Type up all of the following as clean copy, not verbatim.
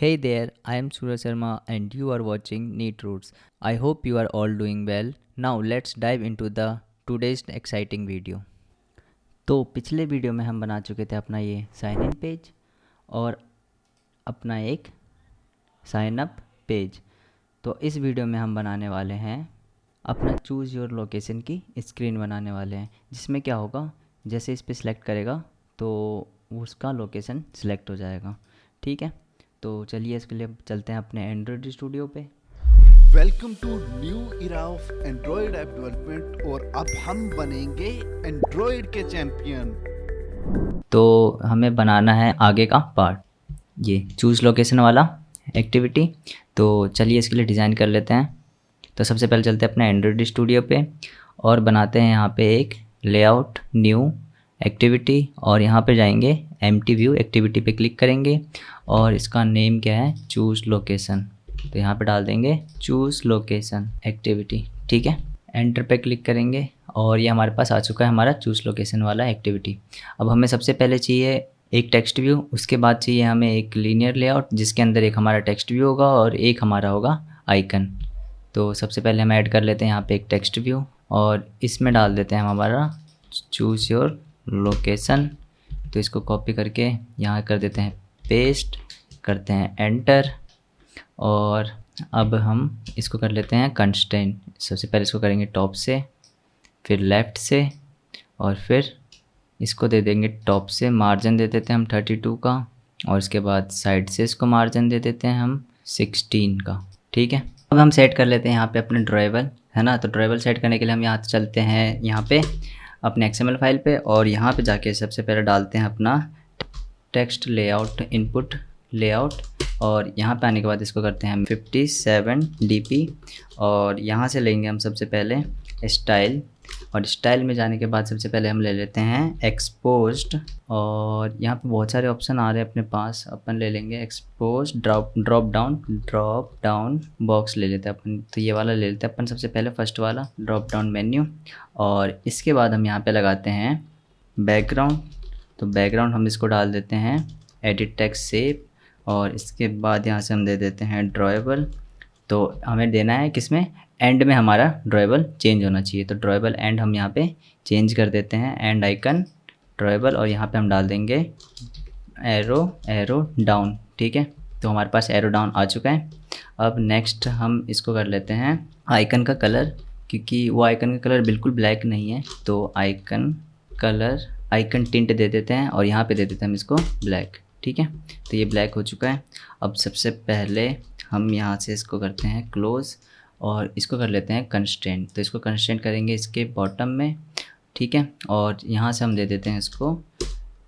Hey there, I am Surya Sharma and you are watching Neat Roots. I hope you are all doing well. Now let's dive into the today's exciting video. तो पिछले video में हम बना चुके थे अपना ये sign in page और अपना एक साइन अप पेज। तो इस वीडियो में हम बनाने वाले हैं अपना चूज़ योर लोकेशन की स्क्रीन बनाने वाले हैं, जिसमें क्या होगा, जैसे इस पर सिलेक्ट करेगा तो उसका लोकेशन सिलेक्ट हो जाएगा। ठीक है, तो चलिए इसके लिए चलते हैं अपने एंड्रॉयड स्टूडियो पे। Welcome to new era of Android app development और अब हम बनेंगे एंड्रॉयड के चैंपियन। तो हमें बनाना है आगे का पार्ट, ये चूज़ लोकेशन वाला एक्टिविटी। तो चलिए इसके लिए डिज़ाइन कर लेते हैं। तो सबसे पहले चलते हैं अपने एंड्रॉयड स्टूडियो पे और बनाते हैं यहाँ पे एक लेआउट न्यू एक्टिविटी और यहाँ पे जाएंगे एम्प्टी व्यू एक्टिविटी पे क्लिक करेंगे और इसका नेम क्या है, चूज़ लोकेशन। तो यहाँ पे डाल देंगे चूज़ लोकेशन एक्टिविटी। ठीक है, एंटर पे क्लिक करेंगे और ये हमारे पास आ चुका है हमारा चूज़ लोकेशन वाला एक्टिविटी। अब हमें सबसे पहले चाहिए एक टेक्स्ट व्यू, उसके बाद चाहिए हमें एक लीनियर लेआउट जिसके अंदर एक हमारा टेक्स्ट व्यू होगा और एक हमारा होगा आइकन। तो सबसे पहले हम ऐड कर लेते हैं यहाँ पे एक टेक्स्ट व्यू और इसमें डाल देते हैं हम हमारा चूज़ योर लोकेशन। तो इसको कॉपी करके यहाँ कर देते हैं पेस्ट, करते हैं एंटर और अब हम इसको कर लेते हैं कंस्ट्रेंट। सबसे पहले इसको करेंगे टॉप से, फिर लेफ़्ट से और फिर इसको दे देंगे टॉप से मार्जिन दे देते हैं हम 32 का और इसके बाद साइड से इसको मार्जिन दे देते हैं हम 16 का। ठीक है, अब हम सेट कर लेते हैं यहाँ पे अपने ड्राइवर, है ना। तो ड्राइवर सेट करने के लिए हम यहाँ चलते हैं यहाँ पे अपने XML फाइल पे और यहाँ पे जाके सबसे पहले डालते हैं अपना टेक्स्ट लेआउट इनपुट लेआउट और यहाँ पे आने के बाद इसको करते हैं हम 57 dp और यहाँ से लेंगे हम सबसे पहले स्टाइल और स्टाइल में जाने के बाद सबसे पहले हम ले लेते हैं एक्सपोज्ड और यहाँ पे बहुत सारे ऑप्शन आ रहे हैं अपने पास। अपन ले लेंगे एक्सपोज्ड ड्रॉप डाउन बॉक्स ले लेते हैं अपन। तो ये वाला ले लेते हैं अपन सबसे पहले, फर्स्ट वाला ड्रॉप डाउन मेन्यू। और इसके बाद हम यहाँ पे लगाते हैं बैकग्राउंड। तो बैकग्राउंड हम इसको डाल देते हैं एडिट टेक्स्ट शेप और इसके बाद यहाँ से हम दे देते हैं ड्रॉएबल। तो हमें देना है किसमें, एंड में हमारा ड्रॉएबल चेंज होना चाहिए। तो ड्रॉएबल एंड हम यहाँ पे चेंज कर देते हैं, एंड आइकन ड्रॉएबल और यहाँ पे हम डाल देंगे एरो डाउन। ठीक है, तो हमारे पास एरो डाउन आ चुका है। अब नेक्स्ट हम इसको कर लेते हैं आइकन का कलर, क्योंकि वो आइकन का कलर बिल्कुल ब्लैक नहीं है। तो आइकन कलर आइकन टिंट दे देते हैं और यहाँ पे दे देते हैं हम इसको ब्लैक। ठीक है, तो ये ब्लैक हो चुका है। अब सबसे पहले हम यहाँ से इसको करते हैं क्लोज़ और इसको कर लेते हैं कंस्ट्रेंट। तो इसको कंस्ट्रेंट करेंगे इसके बॉटम में। ठीक है, और यहाँ से हम दे देते हैं इसको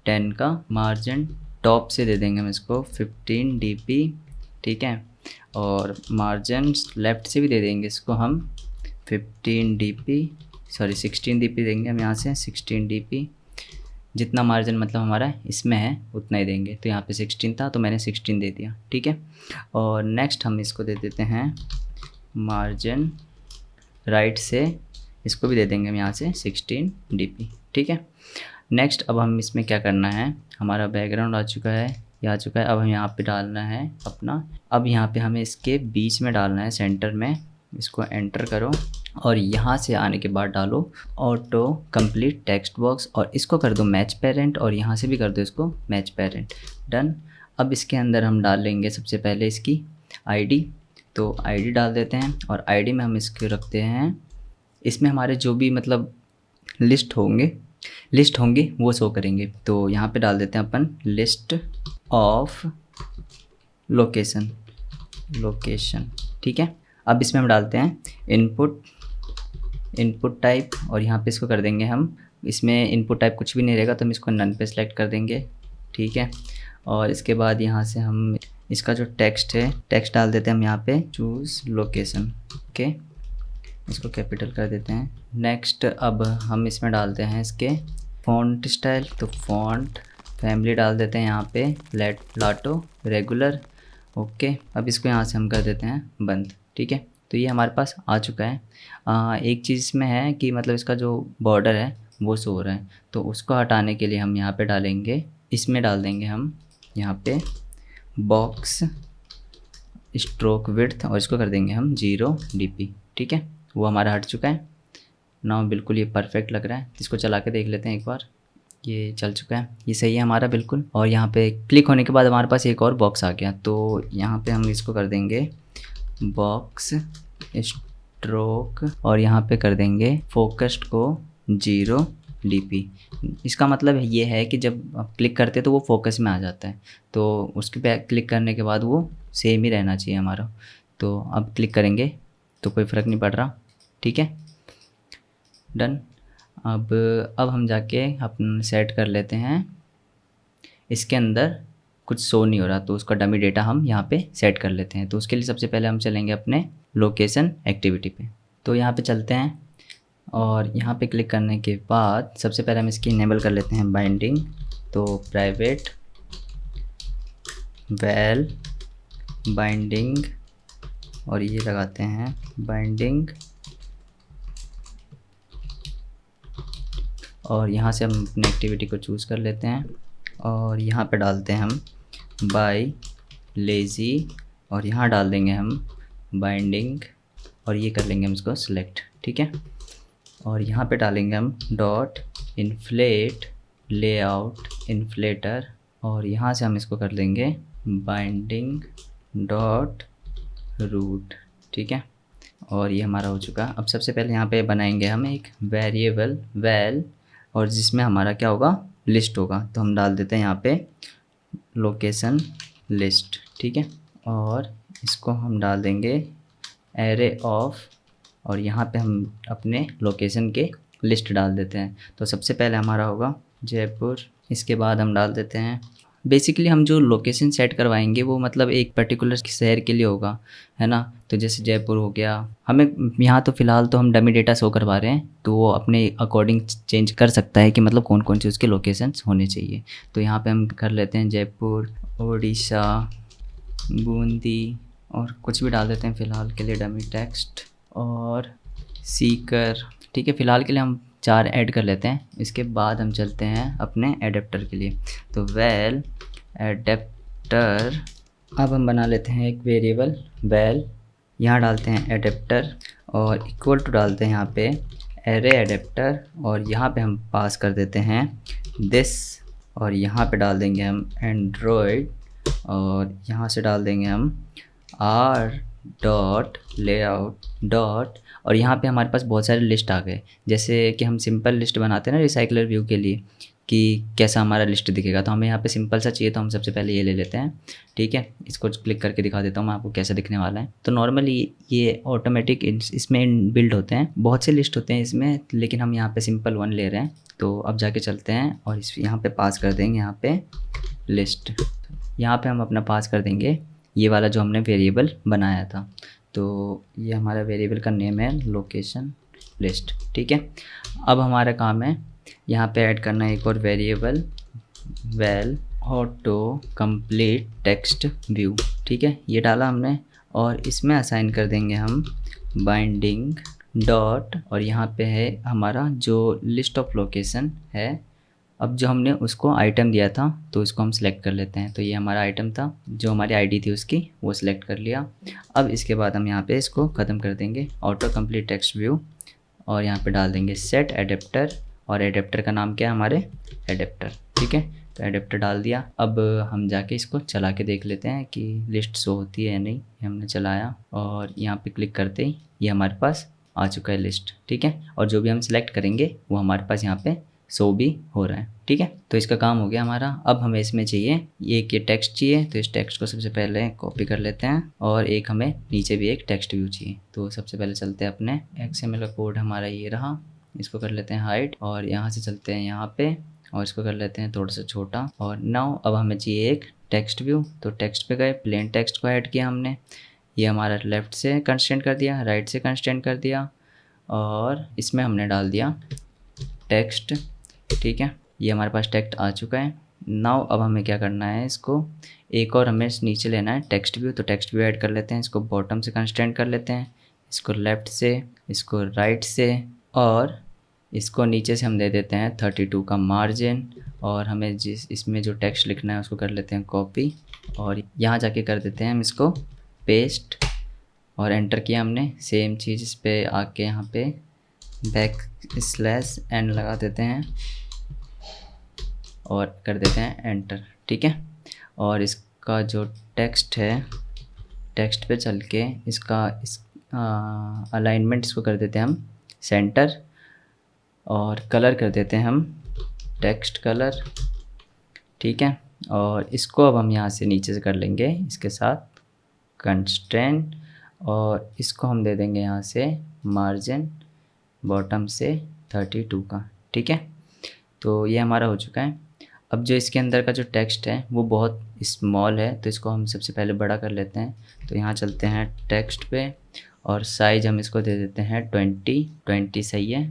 10 का मार्जिन, टॉप से दे देंगे हम इसको 15 dp। ठीक है, और मार्जिन लेफ़्ट से भी दे देंगे इसको हम 16 dp देंगे हम यहाँ से 16 dp। जितना मार्जिन मतलब हमारा इसमें है उतना ही देंगे। तो यहाँ पे 16 था तो मैंने 16 दे दिया। ठीक है, और नेक्स्ट हम इसको दे देते हैं मार्जिन राइट से, इसको भी दे देंगे हम यहाँ से 16 dp। ठीक है, नेक्स्ट अब हम इसमें क्या करना है, हमारा बैकग्राउंड आ चुका है, ये आ चुका है। अब हम यहाँ पे डालना है अपना, अब यहाँ पे हमें इसके बीच में डालना है सेंटर में। इसको एंटर करो और यहाँ से आने के बाद डालो ऑटो कंप्लीट टेक्स्ट बॉक्स और इसको कर दो मैच पेरेंट और यहाँ से भी कर दो इसको मैच पेरेंट। डन। अब इसके अंदर हम डाल लेंगे सबसे पहले इसकी आईडी। तो आईडी डाल देते हैं और आईडी में हम इसको रखते हैं, इसमें हमारे जो भी मतलब लिस्ट होंगे वो शो करेंगे। तो यहाँ पे डाल देते हैं अपन लिस्ट ऑफ लोकेशन। ठीक है, अब इसमें हम डालते हैं इनपुट टाइप और यहाँ पे इसको कर देंगे हम, इसमें इनपुट टाइप कुछ भी नहीं रहेगा तो हम इसको नन पे सेलेक्ट कर देंगे। ठीक है, और इसके बाद यहाँ से हम इसका जो टेक्स्ट है टेक्स्ट डाल देते हैं हम यहाँ पे चूज़ लोकेशन। ओके, इसको कैपिटल कर देते हैं। नेक्स्ट अब हम इसमें डालते हैं इसके फ़ॉन्ट स्टाइल। तो फ़ॉन्ट फैमिली डाल देते हैं यहाँ पे लाटो रेगुलर। ओके, अब इसको यहाँ से हम कर देते हैं बंद। ठीक है, तो ये हमारे पास आ चुका है। एक चीज़ इसमें है कि मतलब इसका जो बॉर्डर है वो शो हो रहा है, तो उसको हटाने के लिए हम यहाँ पे डालेंगे, इसमें डाल देंगे हम यहाँ पे बॉक्स स्ट्रोक विड्थ और इसको कर देंगे हम 0 dp। ठीक है, वो हमारा हट चुका है ना, बिल्कुल ये परफेक्ट लग रहा है। इसको चला के देख लेते हैं एक बार, ये चल चुका है, ये सही है हमारा बिल्कुल। और यहाँ पे क्लिक होने के बाद हमारे पास एक और बॉक्स आ गया, तो यहाँ पे हम इसको कर देंगे बॉक्स स्ट्रोक और यहाँ पे कर देंगे फोकस्ड को 0 dp। इसका मतलब ये है कि जब आप क्लिक करते हैं तो वो फोकस में आ जाता है, तो उसके पे क्लिक करने के बाद वो सेम ही रहना चाहिए हमारा। तो अब क्लिक करेंगे तो कोई फ़र्क नहीं पड़ रहा। ठीक है, डन। अब हम जाके अपन सेट कर लेते हैं, इसके अंदर कुछ शो नहीं हो रहा तो उसका डमी डेटा हम यहाँ पे सेट कर लेते हैं। तो उसके लिए सबसे पहले हम चलेंगे अपने लोकेशन एक्टिविटी पे। तो यहाँ पे चलते हैं और यहाँ पे क्लिक करने के बाद सबसे पहले हम इसकी इनेबल कर लेते हैं बाइंडिंग। तो प्राइवेट वैल बाइंडिंग और ये लगाते हैं बाइंडिंग, और यहाँ से हम अपनी एक्टिविटी को चूज़ कर लेते हैं और यहाँ पे डालते हैं हम बाय लेज़ी और यहाँ डाल देंगे हम बाइंडिंग और ये कर लेंगे हम इसको सिलेक्ट। ठीक है, और यहाँ पे डालेंगे हम डॉट इन्फ्लेट लेआउट इन्फ्लेटर और यहाँ से हम इसको कर देंगे बाइंडिंग डॉट रूट। ठीक है, और ये हमारा हो चुका। अब सबसे पहले यहाँ पे बनाएंगे हम एक वेरिएबल वैल और जिसमें हमारा क्या होगा, लिस्ट होगा। तो हम डाल देते हैं यहाँ पे लोकेशन लिस्ट। ठीक है, और इसको हम डाल देंगे एरे ऑफ और यहाँ पे हम अपने लोकेशन के लिस्ट डाल देते हैं। तो सबसे पहले हमारा होगा जयपुर, इसके बाद हम डाल देते हैं, बेसिकली हम जो लोकेशन सेट करवाएंगे वो मतलब एक पर्टिकुलर शहर के लिए होगा, है ना। तो जैसे जयपुर हो गया, हमें यहाँ तो फ़िलहाल तो हम डमी डेटा शो करवा रहे हैं तो वो अपने अकॉर्डिंग चेंज कर सकता है कि मतलब कौन कौन से उसके लोकेशंस होने चाहिए। तो यहाँ पे हम कर लेते हैं जयपुर, उड़ीसा, बूंदी और कुछ भी डाल देते हैं फ़िलहाल के लिए डमी टेक्स्ट और सीकर। ठीक है, फ़िलहाल के लिए हम 4 ऐड कर लेते हैं। इसके बाद हम चलते हैं अपने एडेप्टर के लिए। तो वैल एडेप्टर, अब हम बना लेते हैं एक वेरिएबल वैल, यहाँ डालते हैं एडेप्टर और इक्वल टू डालते हैं यहाँ पे एरे एडेप्टर और यहाँ पे हम पास कर देते हैं दिस और यहाँ पे डाल देंगे हम एंड्रॉयड और यहाँ से डाल देंगे हम आर डॉट लेआउट डॉट और यहाँ पे हमारे पास बहुत सारे लिस्ट आ गए। जैसे कि हम सिंपल लिस्ट बनाते हैं ना रिसाइकलर व्यू के लिए कि कैसा हमारा लिस्ट दिखेगा, तो हमें यहाँ पे सिंपल सा चाहिए तो हम सबसे पहले ये ले लेते हैं। ठीक है, इसको क्लिक करके दिखा देता हूँ मैं आपको कैसा दिखने वाला है। तो नॉर्मली ये ऑटोमेटिक इसमें बिल्ड होते हैं, बहुत से लिस्ट होते हैं इसमें, लेकिन हम यहाँ पे सिंपल 1 ले रहे हैं। तो अब जाके चलते हैं और इस यहाँ पे पास कर देंगे यहाँ पे लिस्ट, यहाँ पे हम अपना पास कर देंगे ये वाला जो हमने वेरिएबल बनाया था। तो ये हमारा वेरिएबल का नेम है लोकेशन लिस्ट। ठीक है, अब हमारा काम है यहाँ पे ऐड करना है एक और variable val auto complete text view. ठीक है, ये डाला हमने और इसमें असाइन कर देंगे हम बाइंडिंग डॉट और यहाँ पे है हमारा जो लिस्ट ऑफ लोकेशन है। अब जो हमने उसको आइटम दिया था तो इसको हम सिलेक्ट कर लेते हैं। तो ये हमारा आइटम था, जो हमारी आईडी थी उसकी, वो सिलेक्ट कर लिया। अब इसके बाद हम यहाँ पे इसको ख़त्म कर देंगे ऑटो कंप्लीट टेक्स्ट व्यू और यहाँ पे डाल देंगे सेट एडेप्टर और एडेप्टर का नाम क्या है हमारे एडेप्टर। ठीक है, तो एडेप्टर डाल दिया। अब हम जाके इसको चला के देख लेते हैं कि लिस्ट शो होती है या नहीं। ये हमने चलाया और यहाँ पे क्लिक करते ही ये हमारे पास आ चुका है लिस्ट। ठीक है, और जो भी हम सिलेक्ट करेंगे वो हमारे पास यहाँ पे शो भी हो रहा है। ठीक है, तो इसका काम हो गया हमारा। अब हमें इसमें चाहिए एक ये टेक्स्ट चाहिए, तो इस टेक्स्ट को सबसे पहले कॉपी कर लेते हैं और एक हमें नीचे भी एक टेक्स्ट व्यू चाहिए। तो सबसे पहले चलते हैं अपने XML का कोड हमारा ये रहा, इसको कर लेते हैं हाइट और यहाँ से चलते हैं यहाँ पे और इसको कर लेते हैं थोड़ा सा छोटा। और नाउ अब हमें चाहिए एक टेक्स्ट व्यू, तो टेक्स्ट पे गए, प्लेन टेक्स्ट को ऐड किया हमने। ये हमारा लेफ़्ट से कंस्ट्रेंट कर दिया, राइट से कंस्ट्रेंट कर दिया और इसमें हमने डाल दिया टेक्स्ट। ठीक है, ये हमारे पास टेक्स्ट आ चुका है। नाउ अब हमें क्या करना है, इसको एक और हमें नीचे लेना है टेक्स्ट व्यू। तो टेक्स्ट व्यू ऐड कर लेते हैं, इसको बॉटम से कंस्ट्रेंट कर लेते हैं, इसको लेफ़्ट से, इसको राइट से और इसको नीचे से हम दे देते हैं 32 का मार्जिन। और हमें जिस इसमें जो टेक्स्ट लिखना है उसको कर लेते हैं कॉपी और यहाँ जाके कर देते हैं हम इसको पेस्ट और एंटर किया हमने। सेम चीज़ इस पे आके यहाँ पे \n लगा देते हैं और कर देते हैं एंटर। ठीक है, और इसका जो टेक्स्ट है, टेक्स्ट पे चल के इसका अलाइनमेंट इसको कर देते हैं हम सेंटर, और कलर कर देते हैं हम टेक्स्ट कलर। ठीक है, और इसको अब हम यहाँ से नीचे से कर लेंगे इसके साथ कंस्ट्रेंट, और इसको हम दे देंगे यहाँ से मार्जिन बॉटम से 32 का। ठीक है, तो ये हमारा हो चुका है। अब जो इसके अंदर का जो टेक्स्ट है वो बहुत स्मॉल है, तो इसको हम सबसे पहले बड़ा कर लेते हैं। तो यहाँ चलते हैं टेक्स्ट पे और साइज़ हम इसको दे देते हैं 20 सही है।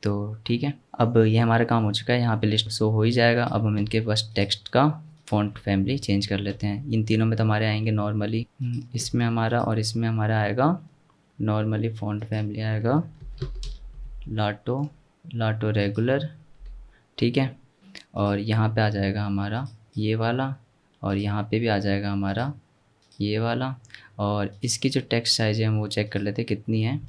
तो ठीक है, अब ये हमारा काम हो चुका है। यहाँ पे लिस्ट शो हो ही जाएगा। अब हम इनके बस टेक्स्ट का फ़ॉन्ट फैमिली चेंज कर लेते हैं। इन तीनों में तो हमारे आएंगे नॉर्मली, इसमें हमारा और इसमें हमारा आएगा नॉर्मली फ़ॉन्ट फैमिली आएगा लाटो रेगुलर। ठीक है, और यहाँ पे आ जाएगा हमारा ये वाला, और यहाँ पे भी आ जाएगा हमारा ये वाला। और इसकी जो टेक्स्ट साइज़ है हम वो चेक कर लेते हैं कितनी है।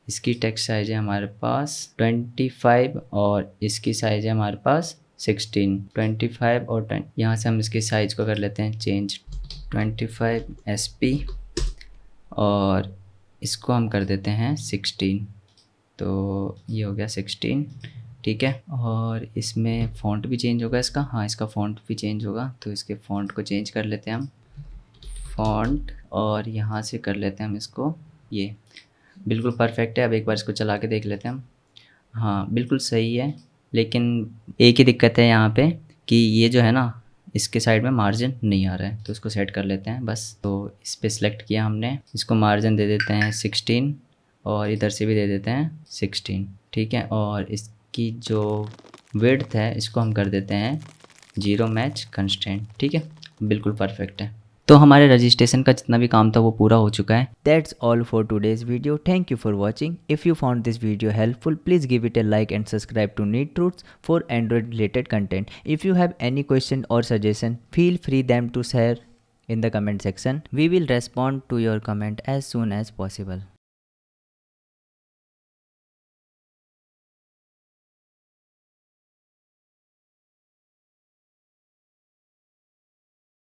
इसकी टेक्स्ट साइज़ है हमारे पास 25 और इसकी साइज़ है हमारे पास 16। 25 और 10, यहाँ से हम इसकी साइज़ को कर लेते हैं चेंज 25 SP, और इसको हम कर देते हैं 16। तो ये हो गया 16। ठीक है, और इसमें फ़ॉन्ट भी चेंज होगा इसका। हाँ, इसका फ़ॉन्ट भी चेंज होगा, तो इसके फ़ॉन्ट को चेंज कर लेते हैं हम फ़ॉन्ट, और यहाँ से कर लेते हैं हम इसको ये। बिल्कुल परफेक्ट है। अब एक बार इसको चला के देख लेते हैं हम। हाँ, बिल्कुल सही है, लेकिन एक ही दिक्कत है यहाँ पे कि ये जो है ना, इसके साइड में मार्जिन नहीं आ रहा है, तो इसको सेट कर लेते हैं बस। तो इस पर सिलेक्ट किया हमने, इसको मार्जिन दे देते हैं 16 और इधर से भी दे देते हैं 16। ठीक है, और इसकी जो विड्थ है इसको हम कर देते हैं 0 मैच कंस्ट्रेंट। ठीक है, बिल्कुल परफेक्ट है। तो हमारे रजिस्ट्रेशन का जितना भी काम था वो पूरा हो चुका है। That's all for today's video. Thank you for watching. If you found this video helpful, please give it a like and subscribe to Neat Truths for Android related content. If you have any question or suggestion, feel free them to share in the comment section. We will respond to your comment as soon as possible.